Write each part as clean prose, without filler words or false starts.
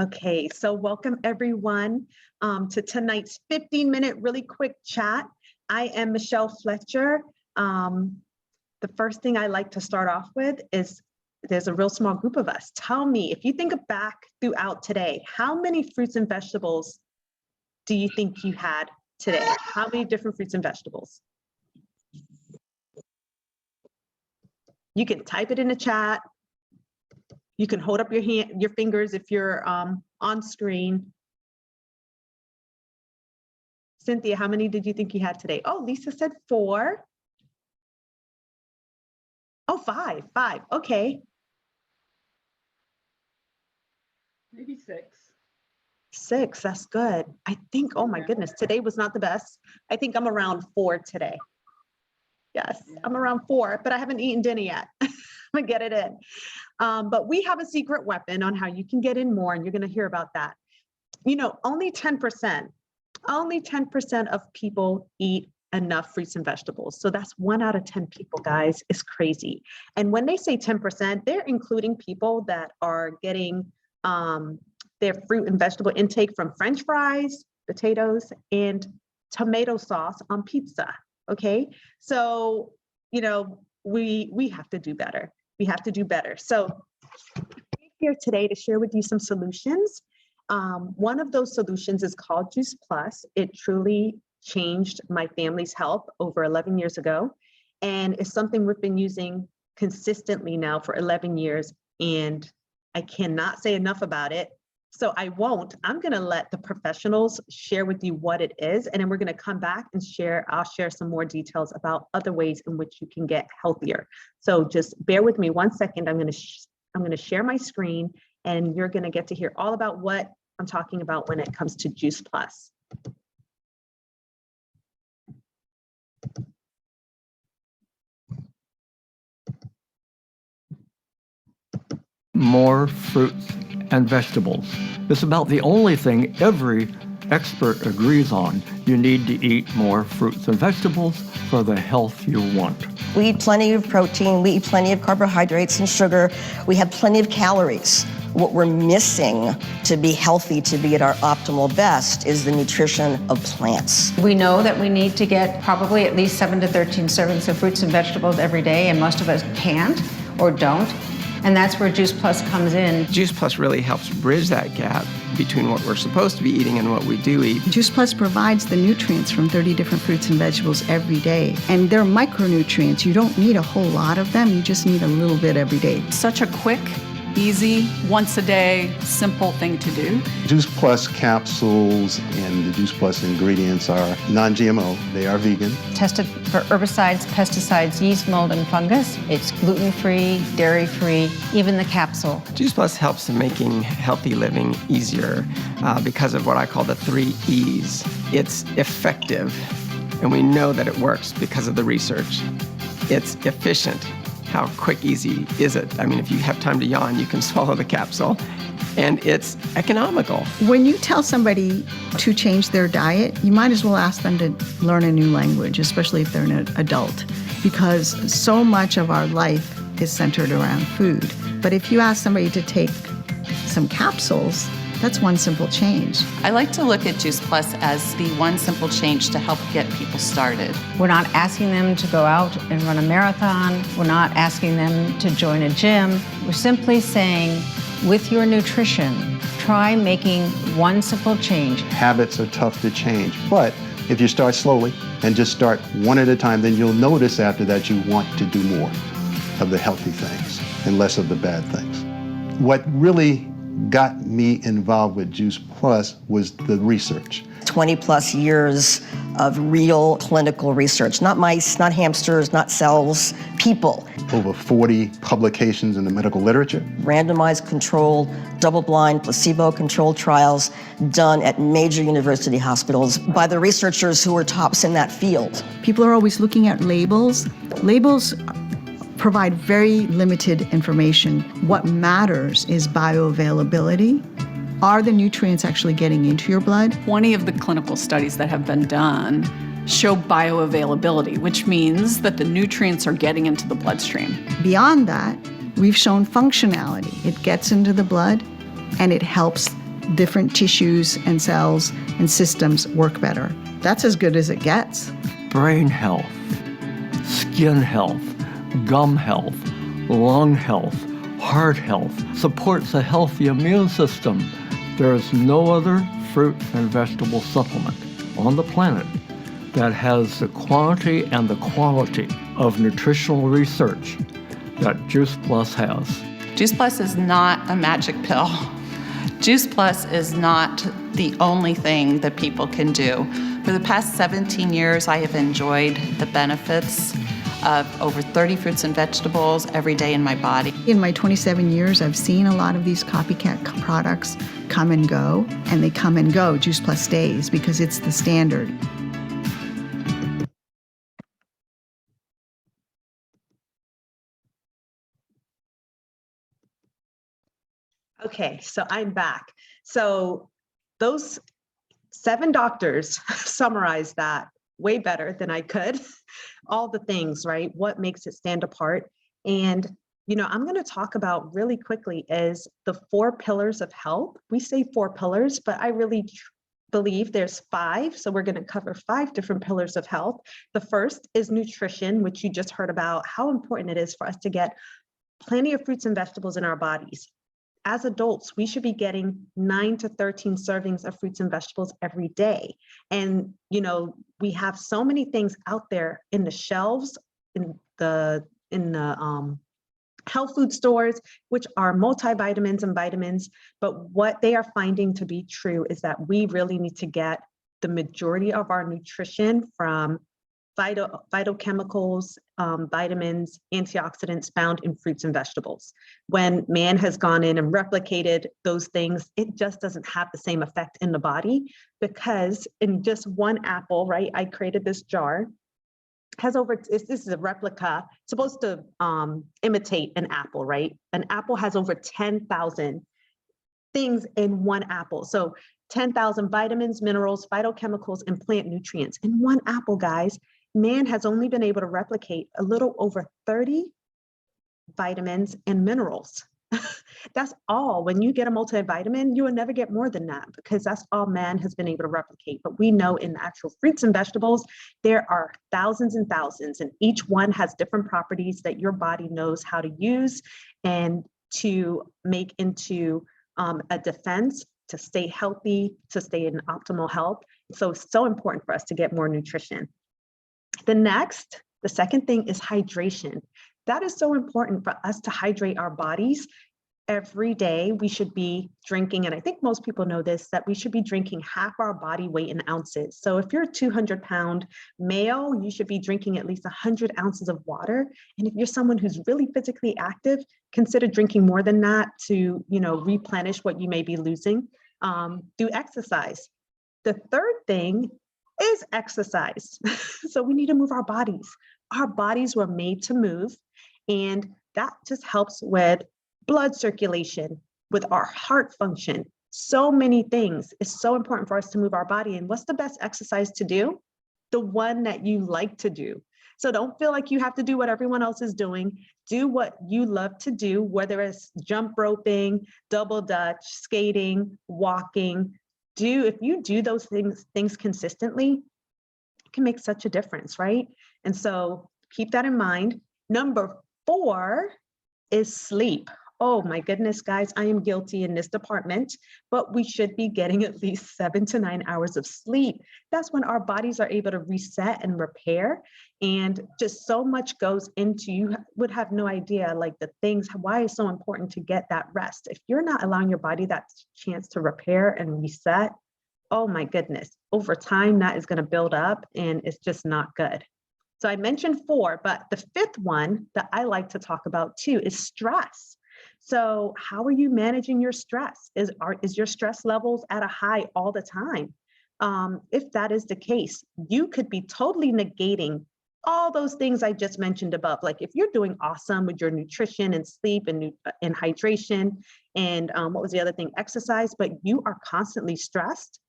Okay, so welcome everyone to tonight's 15-minute really quick chat. I am Michelle Fletcher. The first thing I like to start off with is there's a real small group of us. Tell me, if you think back throughout today, how many fruits and vegetables do you think you had today? How many different fruits and vegetables? You can type it in the chat. You can hold up your fingers if you're on screen. Cynthia, how many did you think you had today? Oh, Lisa said 4. Oh, 5, okay. Maybe 6. 6, that's good. I think, oh my goodness, today was not the best. I think I'm around 4 today. Yes, I'm around 4, but I haven't eaten dinner yet. I'm gonna get it in. But we have a secret weapon on how you can get in more, and you're gonna hear about that. You know, only 10% of people eat enough fruits and vegetables. So that's 1 out of 10 people, guys. It's crazy. And when they say 10%, they're including people that are getting their fruit and vegetable intake from French fries, potatoes, and tomato sauce on pizza. Okay, so you know we have to do better. We have to do better. So I'm here today to share with you some solutions. One of those solutions is called Juice Plus. It truly changed my family's health over 11 years ago, and it's something we've been using consistently now for 11 years, and I cannot say enough about it. So I won't. I'm going to let the professionals share with you what it is, and then we're going to come back and I'll share some more details about other ways in which you can get healthier. So just bear with me 1 second. I'm going to share my screen, and you're going to get to hear all about what I'm talking about when it comes to Juice Plus. More fruits and vegetables. It's about the only thing every expert agrees on. You need to eat more fruits and vegetables for the health you want. We eat plenty of protein, we eat plenty of carbohydrates and sugar, we have plenty of calories. What we're missing to be healthy, to be at our optimal best, is the nutrition of plants. We know that we need to get probably at least 7 to 13 servings of fruits and vegetables every day, and most of us can't or don't. And that's where Juice Plus comes in. Juice Plus really helps bridge that gap between what we're supposed to be eating and what we do eat. Juice Plus provides the nutrients from 30 different fruits and vegetables every day. And they're micronutrients. You don't need a whole lot of them. You just need a little bit every day. Such a quick, easy, once a day, simple thing to do. Juice Plus capsules and the Juice Plus ingredients are non-GMO. They are vegan. Tested for herbicides, pesticides, yeast, mold, and fungus. It's gluten-free, dairy-free, even the capsule. Juice Plus helps in making healthy living easier because of what I call the 3 E's. It's effective, and we know that it works because of the research. It's efficient. How quick, easy is it? I mean, if you have time to yawn, you can swallow the capsule. And it's economical. When you tell somebody to change their diet, you might as well ask them to learn a new language, especially if they're an adult, because so much of our life is centered around food. But if you ask somebody to take some capsules, that's one simple change. I like to look at Juice Plus as the one simple change to help get people started. We're not asking them to go out and run a marathon. We're not asking them to join a gym. We're simply saying, with your nutrition, try making one simple change. Habits are tough to change, but if you start slowly and just start one at a time, then you'll notice after that you want to do more of the healthy things and less of the bad things. What really got me involved with Juice Plus was the research. 20 plus years of real clinical research, not mice, not hamsters, not cells, people. Over 40 publications in the medical literature. Randomized, controlled, double-blind, placebo-controlled trials done at major university hospitals by the researchers who were tops in that field. People are always looking at labels. Labels provide very limited information. What matters is bioavailability. Are the nutrients actually getting into your blood? 20 of the clinical studies that have been done show bioavailability, which means that the nutrients are getting into the bloodstream. Beyond that, we've shown functionality. It gets into the blood and it helps different tissues and cells and systems work better. That's as good as it gets. Brain health, skin health, gum health, lung health, heart health, supports a healthy immune system. There is no other fruit and vegetable supplement on the planet that has the quantity and the quality of nutritional research that Juice Plus has. Juice Plus is not a magic pill. Juice Plus is not the only thing that people can do. For the past 17 years, I have enjoyed the benefits of over 30 fruits and vegetables every day in my body. In my 27 years, I've seen a lot of these copycat products come and go, and they come and go. Juice Plus stays because it's the standard. Okay, so I'm back. So those 7 doctors summarized that way better than I could. All the things, right? What makes it stand apart? And, I'm going to talk about really quickly is the 4 pillars of health. We say 4 pillars, but I really believe there's 5. So we're going to cover 5 different pillars of health. The first is nutrition, which you just heard about how important it is for us to get plenty of fruits and vegetables in our bodies. As adults, we should be getting 9 to 13 servings of fruits and vegetables every day. And, we have so many things out there in the shelves, in the health food stores, which are multivitamins and vitamins. But what they are finding to be true is that we really need to get the majority of our nutrition from phytochemicals, vitamins, antioxidants found in fruits and vegetables. When man has gone in and replicated those things, it just doesn't have the same effect in the body, because in just one apple, right? I created this jar, this is a replica, supposed to imitate an apple, right? An apple has over 10,000 things in one apple. So 10,000 vitamins, minerals, phytochemicals, and plant nutrients in one apple, guys. Man has only been able to replicate a little over 30 vitamins and minerals. That's all. When you get a multivitamin, you will never get more than that, because that's all man has been able to replicate. But we know in the actual fruits and vegetables, there are thousands and thousands, and each one has different properties that your body knows how to use and to make into a defense, to stay healthy, to stay in optimal health. So it's so important for us to get more nutrition. The second thing is hydration. That is so important for us to hydrate our bodies. Every day we should be drinking, and I think most people know this, that we should be drinking half our body weight in ounces. So if you're a 200-pound male, you should be drinking at least 100 ounces of water. And if you're someone who's really physically active, consider drinking more than that to, replenish what you may be losing. Do exercise. The third thing is exercise. So we need to move our bodies. Our bodies were made to move, and that just helps with blood circulation, with our heart function, so many things. It's so important for us to move our body. And what's the best exercise to do? The one that you like to do. So don't feel like you have to do what everyone else is doing. Do what you love to do, whether it's jump roping, double dutch, skating, walking. If you do those things consistently, it can make such a difference, right? And so keep that in mind. Number 4 is sleep. Oh my goodness, guys, I am guilty in this department, but we should be getting at least 7 to 9 hours of sleep. That's when our bodies are able to reset and repair. And just so much goes into, you would have no idea, like the things, why it's so important to get that rest. If you're not allowing your body that chance to repair and reset, oh my goodness, over time, that is going to build up and it's just not good. So I mentioned 4, but the 5th one that I like to talk about too is stress. So how are you managing your stress? Is your stress levels at a high all the time? If that is the case, you could be totally negating all those things I just mentioned above. Like if you're doing awesome with your nutrition and sleep and hydration and what was the other thing? Exercise, but you are constantly stressed,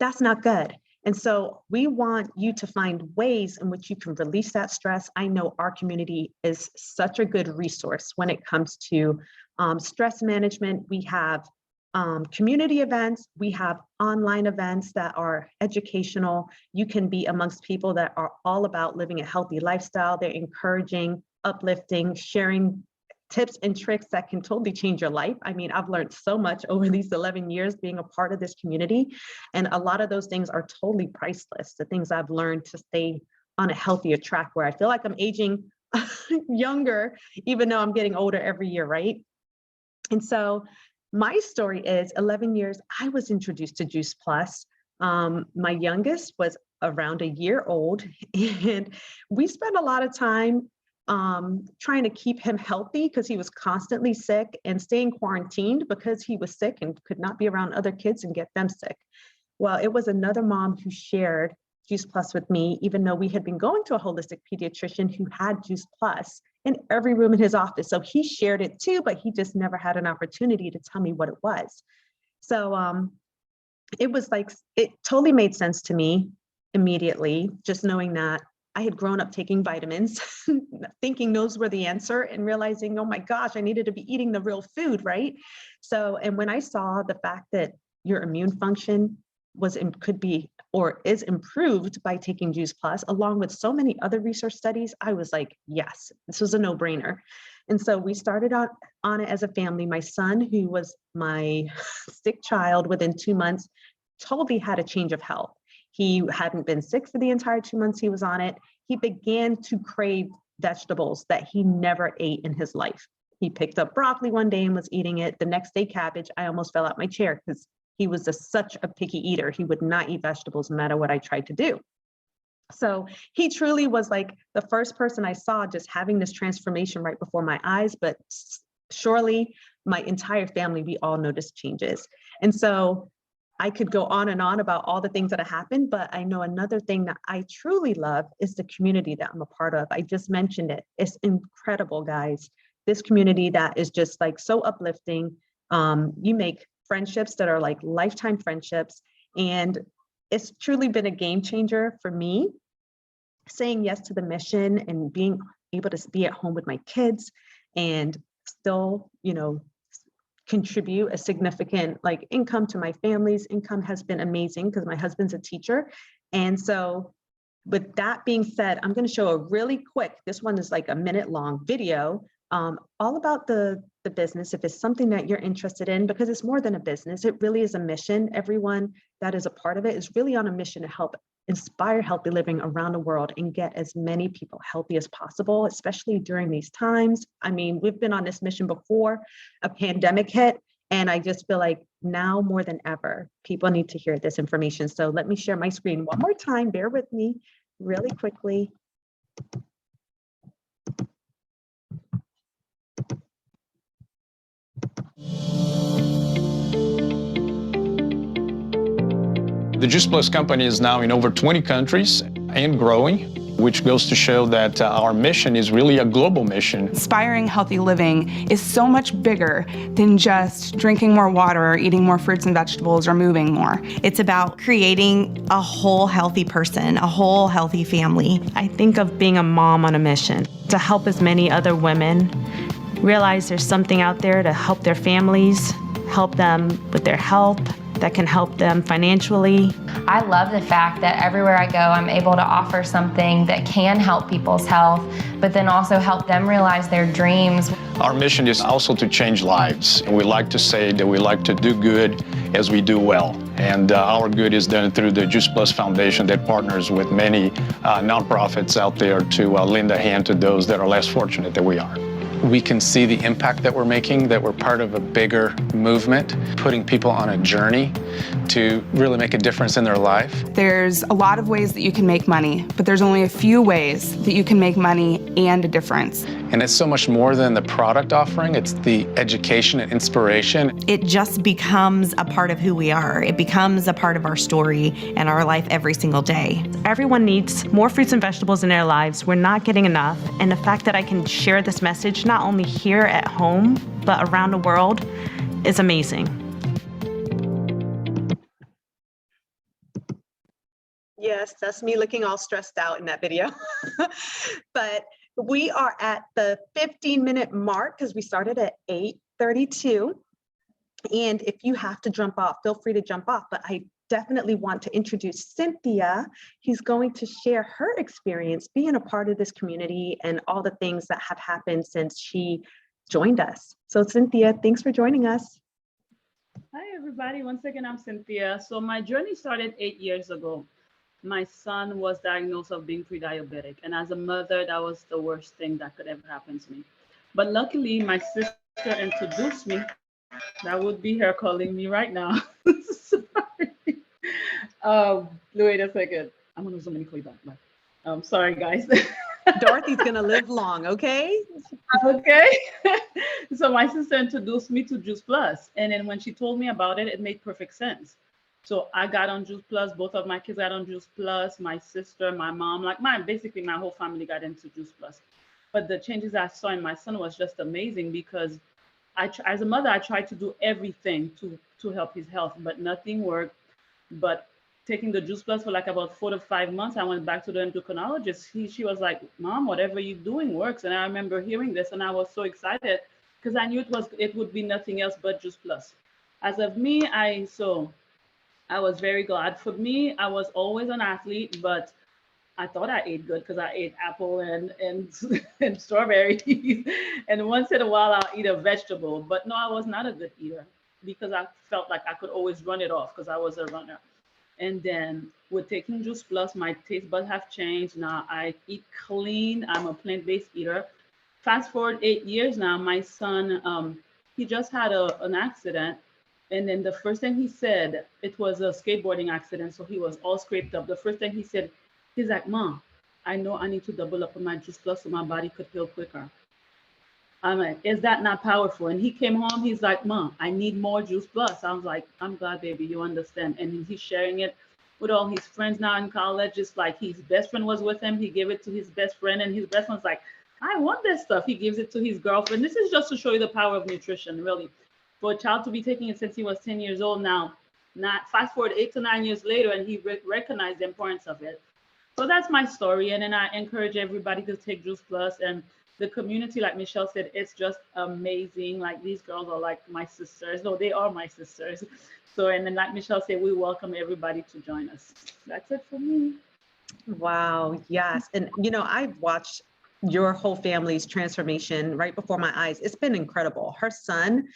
that's not good. And so we want you to find ways in which you can release that stress. I know our community is such a good resource when it comes to stress management. We have community events. We have online events that are educational. You can be amongst people that are all about living a healthy lifestyle. They're encouraging, uplifting, sharing tips and tricks that can totally change your life. I mean, I've learned so much over these 11 years being a part of this community. And a lot of those things are totally priceless. The things I've learned to stay on a healthier track where I feel like I'm aging younger, even though I'm getting older every year, right? And so my story is 11 years, I was introduced to Juice Plus. My youngest was around a year old, and we spent a lot of time trying to keep him healthy because he was constantly sick, and staying quarantined because he was sick and could not be around other kids and get them sick. Well, it was another mom who shared Juice Plus with me, even though we had been going to a holistic pediatrician who had Juice Plus in every room in his office. So he shared it too, but he just never had an opportunity to tell me what it was. So it was like, it totally made sense to me immediately, just knowing that I had grown up taking vitamins, thinking those were the answer, and realizing, oh my gosh, I needed to be eating the real food, right? So, and when I saw the fact that your immune function could be or is improved by taking Juice Plus, along with so many other research studies, I was like, yes, this was a no-brainer. And so we started out on it as a family. My son, who was my sick child within 2 months, totally had a change of health. He hadn't been sick for the entire 2 months he was on it. He began to crave vegetables that he never ate in his life. He picked up broccoli one day and was eating it. The next day, cabbage. I almost fell out my chair because he was such a picky eater. He would not eat vegetables no matter what I tried to do. So he truly was like the first person I saw just having this transformation right before my eyes. But surely my entire family, we all noticed changes. And so I could go on and on about all the things that have happened, but I know another thing that I truly love is the community that I'm a part of. I just mentioned it. It's incredible, guys. This community that is just like so uplifting. You make friendships that are like lifetime friendships. And it's truly been a game changer for me, saying yes to the mission and being able to be at home with my kids and still, contribute a significant like income to my family's income has been amazing because my husband's a teacher. And so with that being said, I'm going to show a really quick, this one is like a minute long video, all about the business, if it's something that you're interested in, because it's more than a business. It really is a mission. Everyone that is a part of it is really on a mission to help inspire healthy living around the world and get as many people healthy as possible, especially during these times. I mean, we've been on this mission before a pandemic hit, and I just feel like now more than ever, people need to hear this information. So let me share my screen one more time. Bear with me really quickly. The Juice Plus company is now in over 20 countries and growing, which goes to show that our mission is really a global mission. Inspiring healthy living is so much bigger than just drinking more water or eating more fruits and vegetables or moving more. It's about creating a whole healthy person, a whole healthy family. I think of being a mom on a mission to help as many other women realize there's something out there to help their families, help them with their health, that can help them financially. I love the fact that everywhere I go, I'm able to offer something that can help people's health, but then also help them realize their dreams. Our mission is also to change lives. And we like to say that we like to do good as we do well. And our good is done through the Juice Plus Foundation that partners with many nonprofits out there to lend a hand to those that are less fortunate than we are. We can see the impact that we're making, that we're part of a bigger movement, putting people on a journey to really make a difference in their life. There's a lot of ways that you can make money, but there's only a few ways that you can make money and a difference. And it's so much more than the product offering, it's the education and inspiration. It just becomes a part of who we are. It becomes a part of our story and our life every single day. Everyone needs more fruits and vegetables in their lives. We're not getting enough. And the fact that I can share this message not only here at home, but around the world is amazing. Yes, that's me looking all stressed out in that video. But we are at the 15-minute mark because we started at 8:32. And if you have to jump off, feel free to jump off. But I definitely want to introduce Cynthia. Who's going to share her experience being a part of this community and all the things that have happened since she joined us. So Cynthia, thanks for joining us. Hi, everybody. Once again, I'm Cynthia. So my journey started 8 years ago. My son was diagnosed of being pre-diabetic. And as a mother, that was the worst thing that could ever happen to me. But luckily, my sister introduced me. That would be her calling me right now. Sorry. Wait a second. I'm going to zoom in and call you back. Bye. Sorry, guys. Dorothy's going to live long, okay? Okay. So my sister introduced me to Juice Plus. And then when she told me about it, it made perfect sense. So I got on Juice Plus. Both of my kids got on Juice Plus. My sister, my mom, basically my whole family got into Juice Plus. But the changes I saw in my son was just amazing because as a mother, I tried to do everything to help his health, but nothing worked. But taking the Juice Plus for like about 4 to 5 months, I went back to the endocrinologist. She was like, "Mom, whatever you're doing works." And I remember hearing this, and I was so excited because I knew it would be nothing else but Juice Plus. As of me, I was very glad. For me, I was always an athlete, but I thought I ate good because I ate apple and and strawberries. And once in a while, I'll eat a vegetable. But no, I was not a good eater because I felt like I could always run it off because I was a runner. And then with taking Juice Plus, my taste buds have changed. Now I eat clean. I'm a plant-based eater. Fast forward 8 years now, my son, he just had an accident. And then the first thing he said, it was a skateboarding accident. So he was all scraped up. The first thing he said, he's like, "Mom, I know I need to double up on my Juice Plus so my body could heal quicker." I'm like, "Is that not powerful?" And he came home, he's like, "Mom, I need more Juice Plus." I was like, "I'm glad, baby, you understand." And he's sharing it with all his friends now in college. Just like his best friend was with him, he gave it to his best friend, and his best friend's like, "I want this stuff." He gives it to his girlfriend. This is just to show you the power of nutrition, really. For a child to be taking it since he was 10 years old now, not fast forward 8 to 9 years later, and he recognized the importance of it. So that's my story. And then I encourage everybody to take Juice Plus. And the community, like Michelle said, it's just amazing. Like these girls are like my sisters. No, they are my sisters. So, and then like Michelle said, we welcome everybody to join us. That's it for me. Wow, yes. And I've watched your whole family's transformation right before my eyes. It's been incredible. Her son,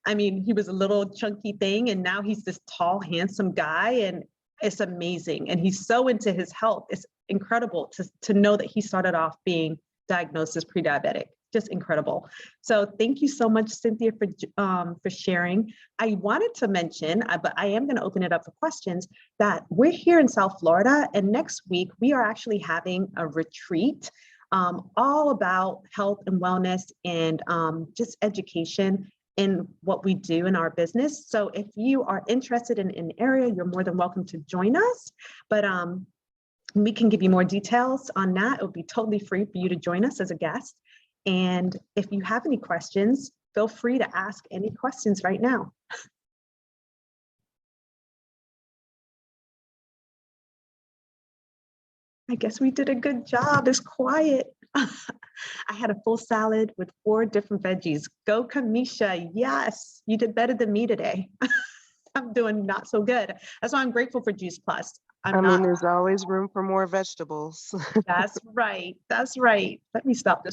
I mean, he was a little chunky thing, and now he's this tall, handsome guy, and it's amazing. And he's so into his health. It's incredible to know that he started off being diagnosed as pre-diabetic. Just incredible. So thank you so much, Cynthia, for sharing. I wanted to mention, but I am going to open it up for questions, that we're here in South Florida, and next week we are actually having a retreat all about health and wellness and just education in what we do in our business. So if you are interested in an area, you're more than welcome to join us. But we can give you more details on that. It would be totally free for you to join us as a guest. And if you have any questions, feel free to ask any questions right now. I guess we did a good job. It's quiet. I had a full salad with 4 different veggies. Go, Kamisha. Yes, you did better than me today. I'm doing not so good. That's why I'm grateful for Juice Plus. I mean, there's always room for more vegetables. That's right. That's right. Let me stop this.